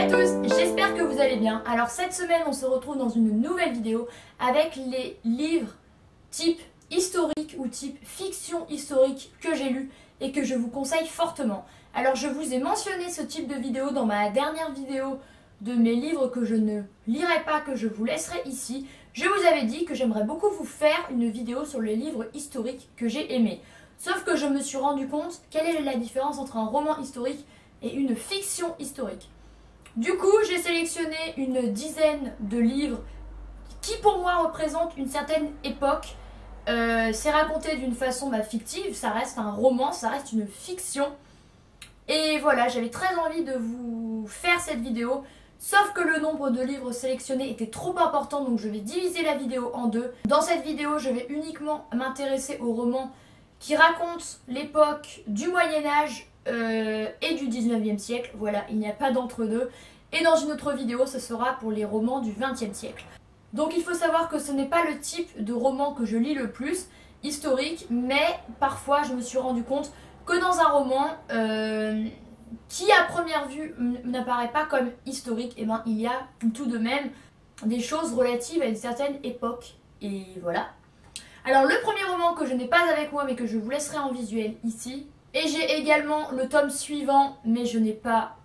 tous, j'espère que vous allez bien. Alors cette semaine on se retrouve dans une nouvelle vidéo avec les livres type historique ou type fiction historique que j'ai lu et que je vous conseille fortement. Alors je vous ai mentionné ce type de vidéo dans ma dernière vidéo de mes livres que je ne lirai pas, que je vous laisserai ici. Je vous avais dit que j'aimerais beaucoup vous faire une vidéo sur les livres historiques que j'ai aimés. Sauf que je me suis rendu compte quelle est la différence entre un roman historique et une fiction historique. Du coup, j'ai sélectionné une dizaine de livres qui pour moi représentent une certaine époque. C'est raconté d'une façon fictive, ça reste un roman, ça reste une fiction. Et voilà, j'avais très envie de vous faire cette vidéo, sauf que le nombre de livres sélectionnés était trop important, donc je vais diviser la vidéo en deux. Dans cette vidéo, je vais uniquement m'intéresser aux romans qui racontent l'époque du Moyen-Âge et du 19e siècle. Voilà, il n'y a pas d'entre-deux. Et dans une autre vidéo, ce sera pour les romans du 20e siècle. Donc il faut savoir que ce n'est pas le type de roman que je lis le plus, historique, mais parfois je me suis rendu compte que dans un roman qui à première vue n'apparaît pas comme historique, et il y a tout de même des choses relatives à une certaine époque. Et voilà. Alors le premier roman que je n'ai pas avec moi mais que je vous laisserai en visuel ici, et j'ai également le tome suivant mais je n'ai pas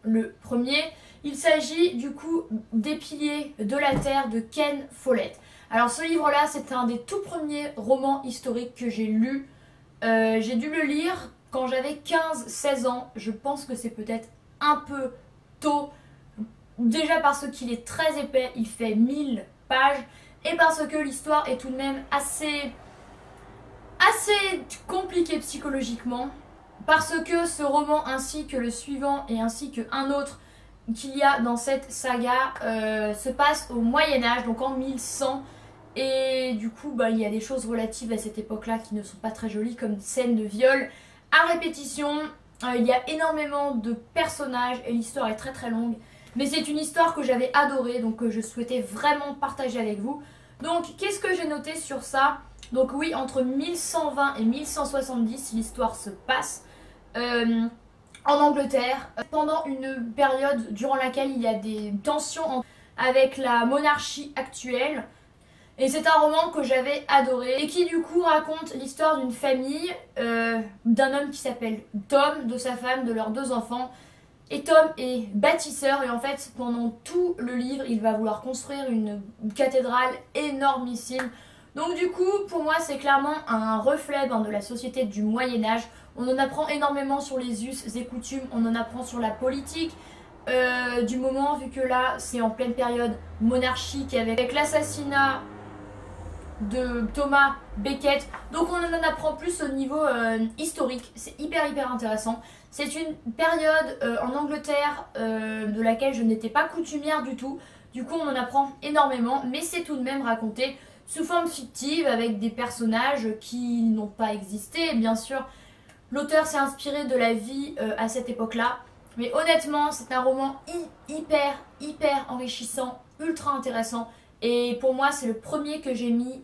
le premier. Il s'agit du coup des Piliers de la Terre de Ken Follett. Alors ce livre-là, c'est un des tout premiers romans historiques que j'ai lu. J'ai dû le lire quand j'avais 15-16 ans. Je pense que c'est peut-être un peu tôt. Déjà parce qu'il est très épais, il fait 1000 pages. Et parce que l'histoire est tout de même assez compliquée psychologiquement. Parce que ce roman ainsi que le suivant et ainsi qu'un autre qu'il y a dans cette saga se passe au Moyen-Âge, donc en 1100. Et du coup il y a des choses relatives à cette époque-là qui ne sont pas très jolies, comme scènes de viol à répétition. Il y a énormément de personnages et l'histoire est très très longue. Mais c'est une histoire que j'avais adorée, donc je souhaitais vraiment partager avec vous. Donc qu'est-ce que j'ai noté sur ça? Donc oui, entre 1120 et 1170, l'histoire se passe en Angleterre, pendant une période durant laquelle il y a des tensions avec la monarchie actuelle. Et c'est un roman que j'avais adoré et qui du coup raconte l'histoire d'une famille, d'un homme qui s'appelle Tom, de sa femme, de leurs 2 enfants. Et Tom est bâtisseur et en fait pendant tout le livre il va vouloir construire une cathédrale énormissime. Donc du coup pour moi c'est clairement un reflet de la société du Moyen-Âge. On en apprend énormément sur les us et coutumes, on en apprend sur la politique du moment, vu que là c'est en pleine période monarchique avec l'assassinat de Thomas Becket. Donc on en apprend plus au niveau historique, c'est hyper intéressant. C'est une période en Angleterre de laquelle je n'étais pas coutumière du tout. Du coup on en apprend énormément, mais c'est tout de même raconté sous forme fictive avec des personnages qui n'ont pas existé. Bien sûr, l'auteur s'est inspiré de la vie à cette époque-là. Mais honnêtement, c'est un roman hyper enrichissant, ultra intéressant. Et pour moi, c'est le premier que j'ai mis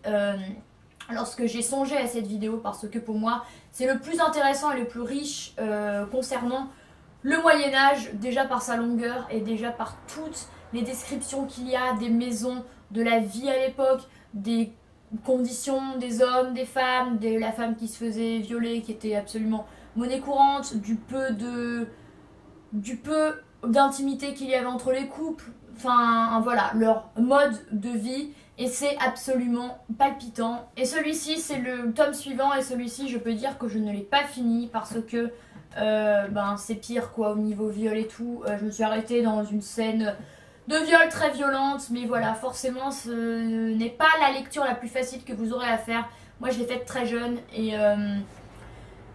lorsque j'ai songé à cette vidéo. Parce que pour moi, c'est le plus intéressant et le plus riche concernant le Moyen-Âge. Déjà par sa longueur et déjà par toutes les descriptions qu'il y a des maisons, de la vie à l'époque, des conditions des hommes, des femmes, de la femme qui se faisait violer, qui était absolument monnaie courante, du peu d'intimité qu'il y avait entre les couples, enfin voilà, leur mode de vie, et c'est absolument palpitant. Et celui-ci c'est le tome suivant, et celui-ci je peux dire que je ne l'ai pas fini parce que c'est pire quoi au niveau viol et tout. Je me suis arrêtée dans une scène de viol très violente, mais voilà, forcément ce n'est pas la lecture la plus facile que vous aurez à faire. Moi je l'ai faite très jeune et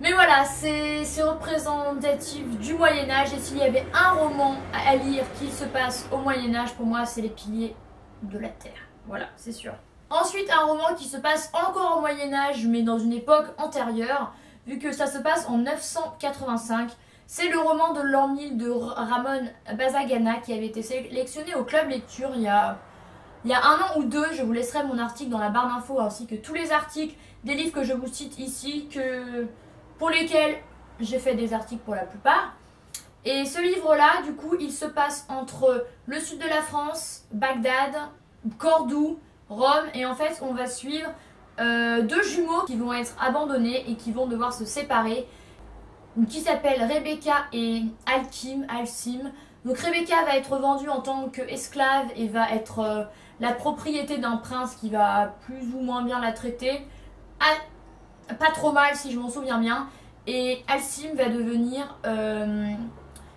mais voilà, c'est représentatif du Moyen-Âge. Et s'il y avait un roman à lire qui se passe au Moyen-Âge, pour moi c'est les Piliers de la Terre. Voilà, c'est sûr. Ensuite, un roman qui se passe encore au Moyen-Âge, mais dans une époque antérieure, vu que ça se passe en 985. C'est le roman de l'an 1000 de Ramon Bazagana qui avait été sélectionné au Club Lecture il y a 1 an ou 2. Je vous laisserai mon article dans la barre d'infos ainsi que tous les articles des livres que je vous cite ici, pour lesquels j'ai fait des articles pour la plupart. Et ce livre-là, du coup, il se passe entre le sud de la France, Bagdad, Cordoue, Rome, et en fait, on va suivre deux jumeaux qui vont être abandonnés et qui vont devoir se séparer, qui s'appellent Rebecca et Alcim. Donc Rebecca va être vendue en tant qu'esclave et va être la propriété d'un prince qui va plus ou moins bien la traiter. Pas trop mal si je m'en souviens bien. Et Alcim va devenir...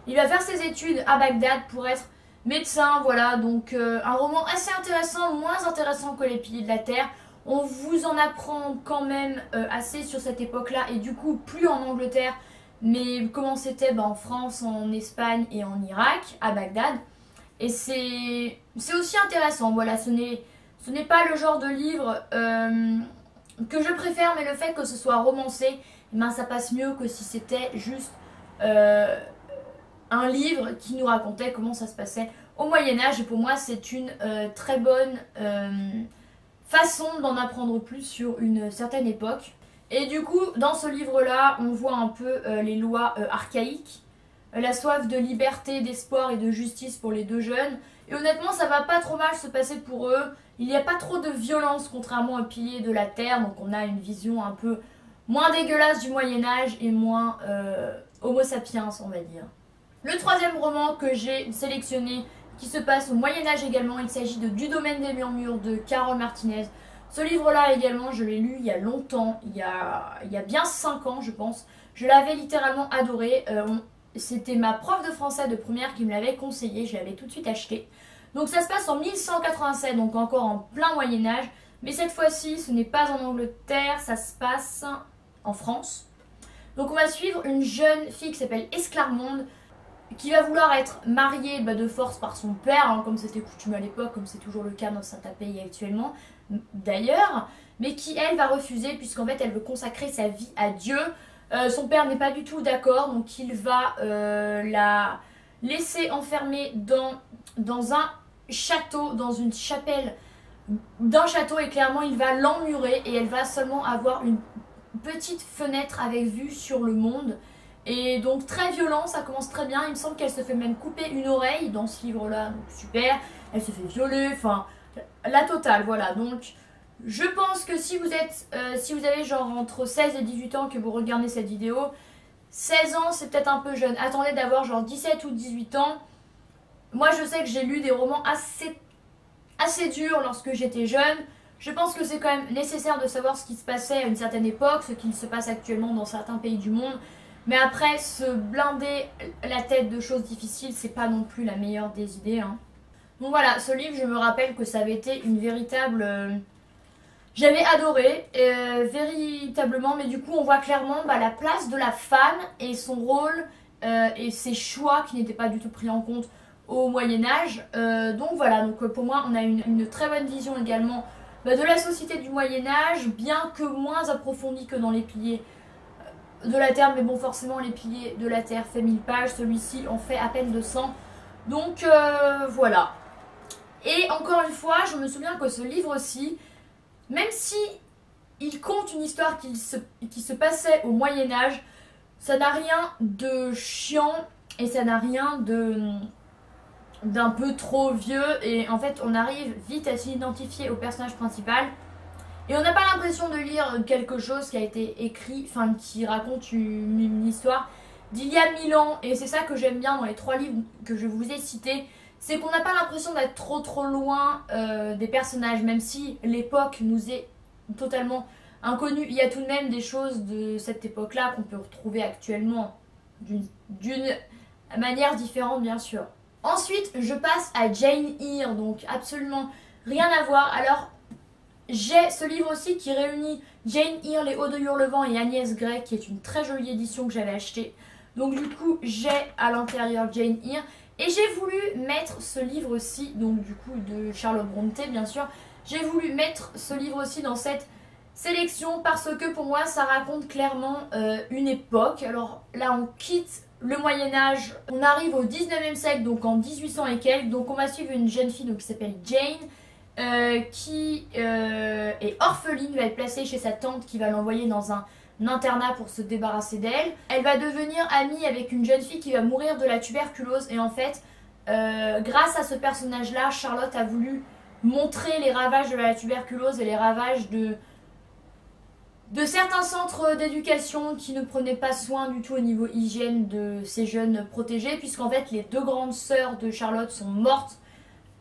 il va faire ses études à Bagdad pour être médecin, voilà. Donc un roman assez intéressant, moins intéressant que Les Piliers de la Terre. On vous en apprend quand même assez sur cette époque-là et du coup plus en Angleterre, mais comment c'était en France, en Espagne et en Irak, à Bagdad. Et c'est aussi intéressant, voilà, ce n'est pas le genre de livre que je préfère, mais le fait que ce soit romancé, ça passe mieux que si c'était juste un livre qui nous racontait comment ça se passait au Moyen-Âge. Et pour moi, c'est une très bonne façon d'en apprendre plus sur une certaine époque. Et du coup, dans ce livre-là, on voit un peu les lois archaïques, la soif de liberté, d'espoir et de justice pour les deux jeunes. Et honnêtement, ça va pas trop mal se passer pour eux. Il n'y a pas trop de violence, contrairement aux Piliers de la Terre. Donc on a une vision un peu moins dégueulasse du Moyen-Âge et moins homo sapiens, on va dire. Le troisième roman que j'ai sélectionné, qui se passe au Moyen-Âge également, il s'agit de Du domaine des murmures de Carole Martinez. Ce livre-là également, je l'ai lu il y a longtemps, il y a bien 5 ans je pense. Je l'avais littéralement adoré. C'était ma prof de français de première qui me l'avait conseillé, je l'avais tout de suite acheté. Donc ça se passe en 1187, donc encore en plein Moyen-Âge. Mais cette fois-ci, ce n'est pas en Angleterre, ça se passe en France. Donc on va suivre une jeune fille qui s'appelle Esclarmonde, qui va vouloir être mariée de force par son père, comme c'était coutume à l'époque, comme c'est toujours le cas dans certains pays actuellement d'ailleurs, mais qui elle va refuser puisqu'en fait elle veut consacrer sa vie à Dieu. Son père n'est pas du tout d'accord, donc il va la laisser enfermer dans un château, dans une chapelle d'un château, et clairement il va l'emmurer et elle va seulement avoir une petite fenêtre avec vue sur le monde. Et donc très violent, ça commence très bien. Il me semble qu'elle se fait même couper une oreille dans ce livre-là, donc super. Elle se fait violer, enfin la totale, voilà. Donc je pense que si vous avez genre entre 16 et 18 ans que vous regardez cette vidéo, 16 ans c'est peut-être un peu jeune. Attendez d'avoir genre 17 ou 18 ans. Moi je sais que j'ai lu des romans assez durs lorsque j'étais jeune. Je pense que c'est quand même nécessaire de savoir ce qui se passait à une certaine époque, ce qui se passe actuellement dans certains pays du monde. Mais après, se blinder la tête de choses difficiles, c'est pas non plus la meilleure des idées. Donc voilà, ce livre, je me rappelle que ça avait été une véritable... J'avais adoré, véritablement, mais du coup, on voit clairement la place de la femme et son rôle et ses choix qui n'étaient pas du tout pris en compte au Moyen-Âge. Donc voilà, donc pour moi, on a une très bonne vision également de la société du Moyen-Âge, bien que moins approfondie que dans les Piliers de la Terre, mais bon, forcément Les Piliers de la Terre fait 1000 pages, celui-ci en fait à peine 200, donc voilà. Et encore une fois, je me souviens que ce livre-ci, même si il compte une histoire qui se passait au Moyen-Âge, ça n'a rien de chiant et ça n'a rien d'un peu trop vieux, et en fait on arrive vite à s'identifier au personnage principal. Et on n'a pas l'impression de lire quelque chose qui a été écrit, enfin qui raconte une histoire d'il y a 1000 ans. Et c'est ça que j'aime bien dans les 3 livres que je vous ai cités. C'est qu'on n'a pas l'impression d'être trop loin des personnages, même si l'époque nous est totalement inconnue. Il y a tout de même des choses de cette époque-là qu'on peut retrouver actuellement d'une manière différente, bien sûr. Ensuite, je passe à Jane Eyre, donc absolument rien à voir. Alors, j'ai ce livre aussi qui réunit Jane Eyre, Les Hauts de Hurlevent et Agnès Grey, qui est une très jolie édition que j'avais achetée. Donc du coup, j'ai à l'intérieur Jane Eyre. Et j'ai voulu mettre ce livre-ci, donc du coup de Charlotte Brontë bien sûr, j'ai voulu mettre ce livre-ci dans cette sélection parce que pour moi ça raconte clairement une époque. Alors là on quitte le Moyen-Âge, on arrive au 19e siècle, donc en 1800 et quelques. Donc on va suivre une jeune fille donc, qui s'appelle Jane, qui est orpheline, va être placée chez sa tante qui va l'envoyer dans un internat pour se débarrasser d'elle. Elle va devenir amie avec une jeune fille qui va mourir de la tuberculose et en fait, grâce à ce personnage-là, Charlotte a voulu montrer les ravages de la tuberculose et les ravages de certains centres d'éducation qui ne prenaient pas soin du tout au niveau hygiène de ces jeunes protégés, puisqu'en fait les deux grandes sœurs de Charlotte sont mortes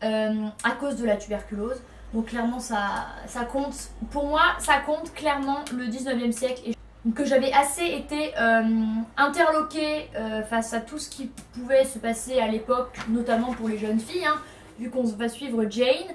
à cause de la tuberculose. Donc clairement ça compte, pour moi ça compte clairement le 19e siècle, et que j'avais assez été interloquée face à tout ce qui pouvait se passer à l'époque, notamment pour les jeunes filles, hein, vu qu'on va suivre Jane.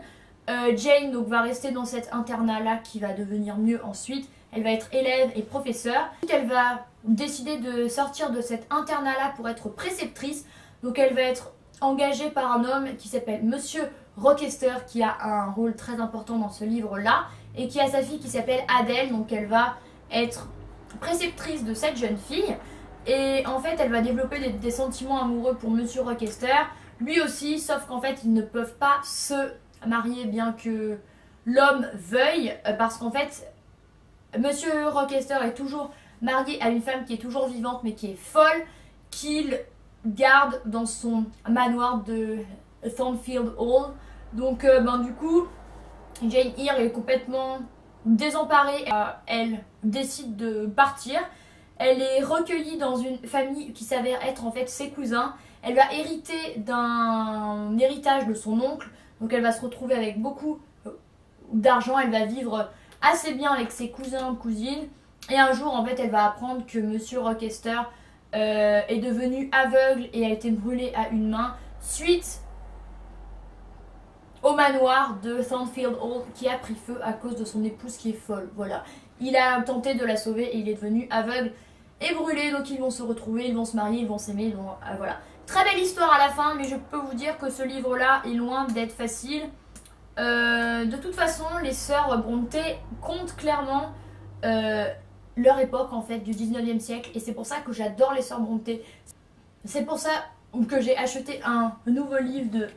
Jane donc va rester dans cet internat là qui va devenir mieux ensuite. Elle va être élève et professeure. Elle va décider de sortir de cet internat là pour être préceptrice. Donc elle va être engagée par un homme qui s'appelle Monsieur Rochester, qui a un rôle très important dans ce livre là, et qui a sa fille qui s'appelle Adèle. Donc elle va être préceptrice de cette jeune fille, et en fait elle va développer des sentiments amoureux pour Monsieur Rochester, lui aussi, sauf qu'en fait ils ne peuvent pas se marier bien que l'homme veuille, parce qu'en fait Monsieur Rochester est toujours marié à une femme qui est toujours vivante mais qui est folle, qu'il garde dans son manoir de Thornfield Hall. Donc du coup Jane Eyre est complètement désemparée. Elle décide de partir. Elle est recueillie dans une famille qui s'avère être en fait ses cousins. Elle va hériter d'un héritage de son oncle. Donc elle va se retrouver avec beaucoup d'argent. Elle va vivre assez bien avec ses cousins, cousines. Et un jour en fait elle va apprendre que Monsieur Rochester est devenu aveugle et a été brûlé à une main suite au manoir de Thornfield Hall qui a pris feu à cause de son épouse qui est folle. Voilà, il a tenté de la sauver et il est devenu aveugle et brûlé. Donc ils vont se retrouver, ils vont se marier, ils vont s'aimer. Voilà, très belle histoire à la fin, mais je peux vous dire que ce livre là est loin d'être facile. De toute façon les sœurs Brontë comptent clairement leur époque en fait du 19e siècle, et c'est pour ça que j'adore les sœurs Brontë. C'est pour ça que j'ai acheté un nouveau livre de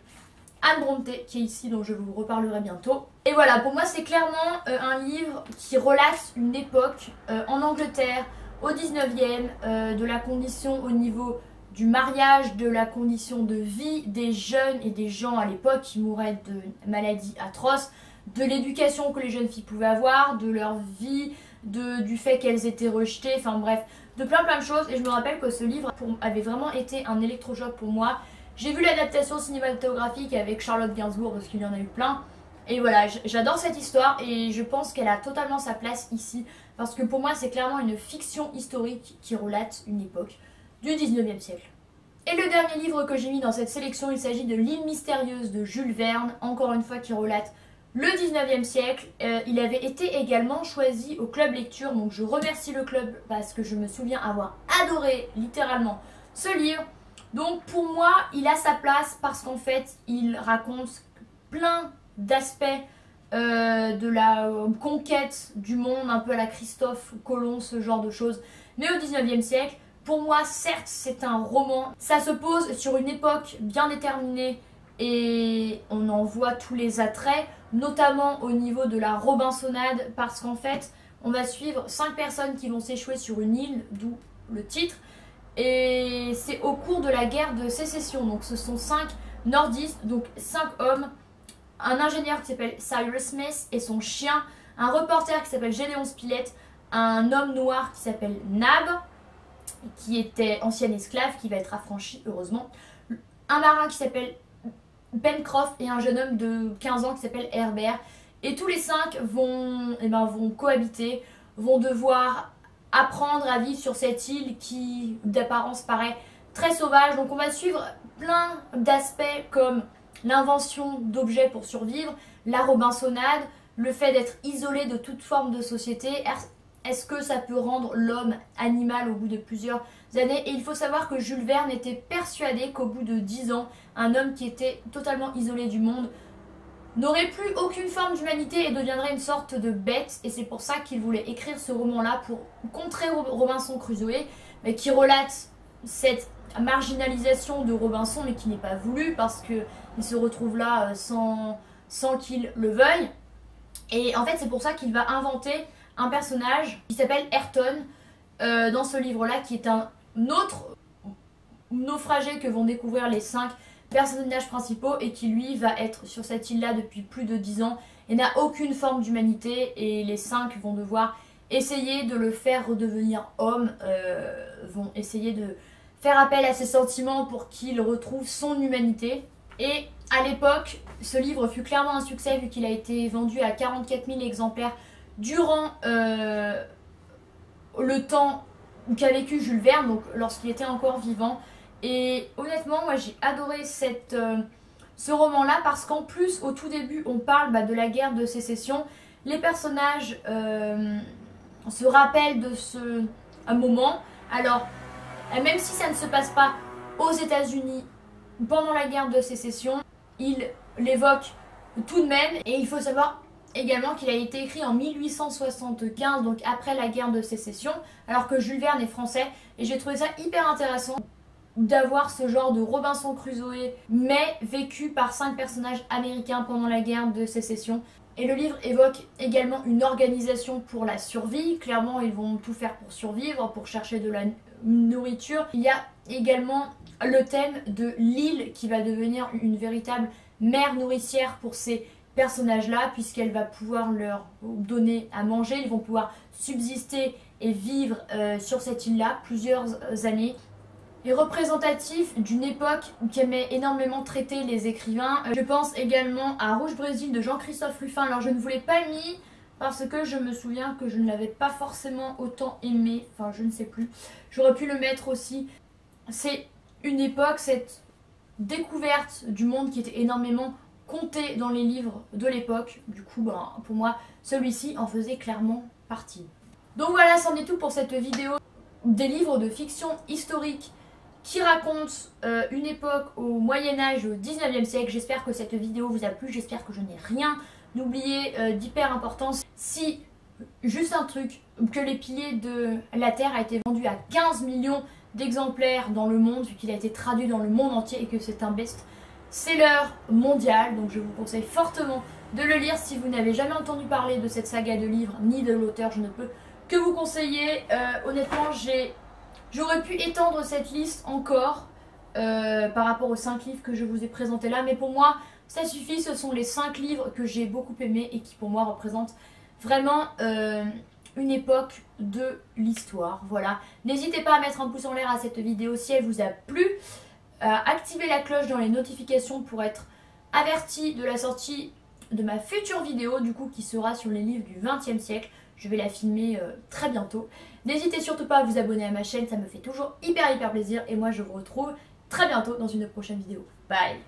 Anne Brontë qui est ici, dont je vous reparlerai bientôt. Et voilà, pour moi c'est clairement un livre qui relate une époque en Angleterre au 19e, de la condition au niveau du mariage, de la condition de vie des jeunes et des gens à l'époque qui mouraient de maladies atroces, de l'éducation que les jeunes filles pouvaient avoir, de leur vie, du fait qu'elles étaient rejetées, enfin bref, de plein de choses. Et je me rappelle que ce livre avait vraiment été un électrochoc pour moi. J'ai vu l'adaptation cinématographique avec Charlotte Gainsbourg parce qu'il y en a eu plein. Et voilà, j'adore cette histoire et je pense qu'elle a totalement sa place ici. Parce que pour moi c'est clairement une fiction historique qui relate une époque du 19e siècle. Et le dernier livre que j'ai mis dans cette sélection, il s'agit de L'île mystérieuse de Jules Verne, encore une fois qui relate le 19e siècle. Il avait été également choisi au club lecture, donc je remercie le club parce que je me souviens avoir adoré littéralement ce livre. Donc pour moi il a sa place parce qu'en fait il raconte plein d'aspects de la conquête du monde, un peu à la Christophe Colomb, ce genre de choses, mais au 19e siècle. Pour moi, certes, c'est un roman. Ça se pose sur une époque bien déterminée et on en voit tous les attraits, notamment au niveau de la Robinsonade, parce qu'en fait, on va suivre 5 personnes qui vont s'échouer sur une île, d'où le titre. Et c'est au cours de la guerre de sécession. Donc ce sont 5 nordistes, donc 5 hommes, un ingénieur qui s'appelle Cyrus Smith et son chien, un reporter qui s'appelle Gédéon Spilett, un homme noir qui s'appelle Nab, qui était ancien esclave, qui va être affranchi heureusement, un marin qui s'appelle Pencroff et un jeune homme de 15 ans qui s'appelle Herbert. Et tous les 5 vont cohabiter, vont devoir apprendre à vivre sur cette île qui d'apparence paraît très sauvage. Donc on va suivre plein d'aspects comme l'invention d'objets pour survivre, la Robinsonade, le fait d'être isolé de toute forme de société. Est-ce que ça peut rendre l'homme animal au bout de plusieurs années? Et il faut savoir que Jules Verne était persuadé qu'au bout de 10 ans, un homme qui était totalement isolé du monde n'aurait plus aucune forme d'humanité et deviendrait une sorte de bête. Et c'est pour ça qu'il voulait écrire ce roman-là, pour contrer Robinson Crusoe, mais qui relate cette marginalisation de Robinson, mais qui n'est pas voulu parce qu'il se retrouve là sans qu'il le veuille. Et en fait, c'est pour ça qu'il va inventer un personnage qui s'appelle Ayrton dans ce livre-là, qui est un autre naufragé que vont découvrir les 5 personnages principaux et qui lui va être sur cette île-là depuis plus de 10 ans et n'a aucune forme d'humanité, et les 5 vont devoir essayer de le faire redevenir homme, vont essayer de faire appel à ses sentiments pour qu'il retrouve son humanité. Et à l'époque, ce livre fut clairement un succès vu qu'il a été vendu à 44 000 exemplaires durant le temps qu'a vécu Jules Verne, donc lorsqu'il était encore vivant. Et honnêtement, moi j'ai adoré ce roman-là parce qu'en plus, au tout début, on parle de la guerre de sécession. Les personnages se rappellent de ce moment. Alors, même si ça ne se passe pas aux États-Unis pendant la guerre de sécession, il l'évoque tout de même. Et il faut savoir également qu'il a été écrit en 1875, donc après la guerre de sécession, alors que Jules Verne est français. Et j'ai trouvé ça hyper intéressant d'avoir ce genre de Robinson Crusoe, mais vécu par 5 personnages américains pendant la guerre de sécession. Et le livre évoque également une organisation pour la survie. Clairement, ils vont tout faire pour survivre, pour chercher de la nourriture. Il y a également le thème de l'île qui va devenir une véritable mère nourricière pour ces personnages-là, puisqu'elle va pouvoir leur donner à manger. Ils vont pouvoir subsister et vivre sur cette île-là plusieurs années. Est représentatif d'une époque qui aimait énormément traiter les écrivains. Je pense également à Rouge Brésil de Jean-Christophe Ruffin. Alors je ne vous l'ai pas mis parce que je me souviens que je ne l'avais pas forcément autant aimé. Enfin, je ne sais plus. J'aurais pu le mettre aussi. C'est une époque, cette découverte du monde qui était énormément contée dans les livres de l'époque. Du coup, pour moi, celui-ci en faisait clairement partie. Donc voilà, c'en est tout pour cette vidéo des livres de fiction historique qui raconte une époque au Moyen-Âge, au 19e siècle. J'espère que cette vidéo vous a plu, j'espère que je n'ai rien oublié d'hyper important. Si, juste un truc, que Les Piliers de la Terre a été vendu à 15 millions d'exemplaires dans le monde, vu qu'il a été traduit dans le monde entier et que c'est un best-seller mondial. Donc je vous conseille fortement de le lire si vous n'avez jamais entendu parler de cette saga de livres ni de l'auteur. Je ne peux que vous conseiller. Honnêtement, j'aurais pu étendre cette liste encore par rapport aux 5 livres que je vous ai présentés là, mais pour moi ça suffit. Ce sont les 5 livres que j'ai beaucoup aimés et qui pour moi représentent vraiment une époque de l'histoire. Voilà, n'hésitez pas à mettre un pouce en l'air à cette vidéo si elle vous a plu, à activer la cloche dans les notifications pour être averti de la sortie de ma future vidéo, du coup qui sera sur les livres du 20e siècle. Je vais la filmer très bientôt. N'hésitez surtout pas à vous abonner à ma chaîne, ça me fait toujours hyper plaisir. Et moi je vous retrouve très bientôt dans une prochaine vidéo. Bye!